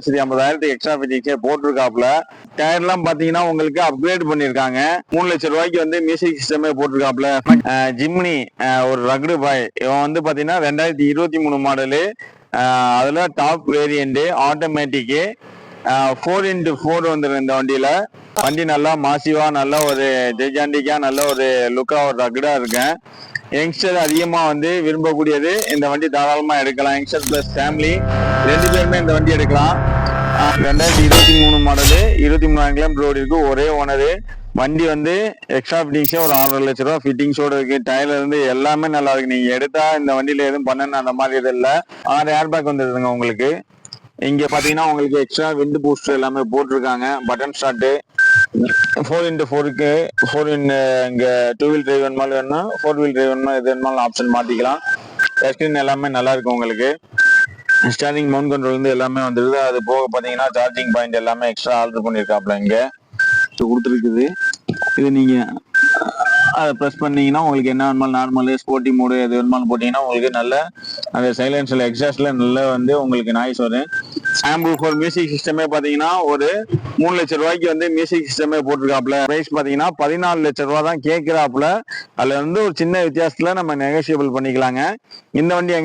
3,50,000 extra ஃபிட்டிங்ஸே போட்டிருக்காப்ல. டயர்லாம் பாத்தீங்கன்னா உங்களுக்கு upgrade பண்ணிருக்காங்க. 3 லட்சம் ரூபாய்க்கு வந்து மியூசிக் சிஸ்டமே போட்டிருக்காப்ல. ஜிம்னி ஒரு ரகுடு பாய், இவன் வந்து பாத்தீங்கன்னா 2023 மாடலு. அதுல டாப் வேரியண்ட் ஆட்டோமேட்டிக்கு 4x4 வந்துடும் இந்த வண்டியில. வண்டி நல்லா மாசிவா, நல்ல ஒரு ஜெய்ஜாண்டிக்கா, நல்ல ஒரு லுக்கா, ஒரு ரகுடா இருக்கேன். யங்ஸ்டர் அதிகமா வந்து விரும்பக்கூடியது. இந்த வண்டி தாராளமா எடுக்கலாம். யங்ஸ்டர் பிளஸ் ஃபேமிலி 2 பேருமே இந்த வண்டி எடுக்கலாம். 2023 மாடலு, 23,000 கிலோமீட்டர் ஓடி இருக்கு. ஒரே ஓனரு. வண்டி வந்து எக்ஸ்ட்ரா ஃபிட்டிங்ஸே ஒரு 6.5 லட்ச ரூபா ஃபிட்டிங்ஸோட இருக்கு. டயர்ல இருந்து எல்லாமே நல்லா இருக்கு. நீங்க எடுத்தா இந்த வண்டியில எதுவும் பண்ணணும் அந்த மாதிரி இது இல்லை. 6 ஏர் பேக் வந்துருதுங்க உங்களுக்கு. இங்க பாத்தீங்கன்னா உங்களுக்கு எக்ஸ்ட்ரா விண்ட் பூஸ்டர் எல்லாமே போட்டிருக்காங்க. பட்டன் ஸ்டார்ட் 4x4க்கு 4 இங்க 2 வீல் டிரைவ் வேணுமாலும் வேணும், 4 வீல் டிரைவ் வேணுமா, எது வேணுமாலும் ஆப்ஷன் மாத்திக்கலாம். ஸ்கிரீன் எல்லாமே நல்லா இருக்கும் உங்களுக்கு. ஸ்டேரிங் மவுண்ட் கண்ட்ரோல் வந்து எல்லாமே வந்துருது. அது போக பாத்தீங்கன்னா சார்ஜிங் பாயிண்ட் எல்லாமே எக்ஸ்ட்ரா ஆல்டர் பண்ணிருக்காப்ல இங்க கொடுத்துருக்குது. இது நீங்க அதை ப்ரெஸ் பண்ணீங்கன்னா உங்களுக்கு என்ன வேணுமாலும் நார்மல் ஸ்போர்ட்டி மோடு எது வேணுமாலும் போட்டீங்கன்னா உங்களுக்கு நல்ல அந்த சைலன்ஸ்ல எக்ஸாஸ்ட்ல நல்ல வந்து உங்களுக்கு நாய்ஸ் வரும். சாம்பிள் ஃபார் மியூசிக் சிஸ்டமே பாத்தீங்கன்னா ஒரு 3 லட்சம் ரூபாய்க்கு வந்து மியூசிக் சிஸ்டமே போட்டிருக்காப்ல. பிரைஸ் பாத்தீங்கன்னா 14 லட்சம் ரூபாய் தான் கேட்கிறாப்ல. அதுல வந்து ஒரு சின்ன வித்தியாசத்துல நம்ம நெகோசியபிள் பண்ணிக்கலாங்க. இந்த வண்டி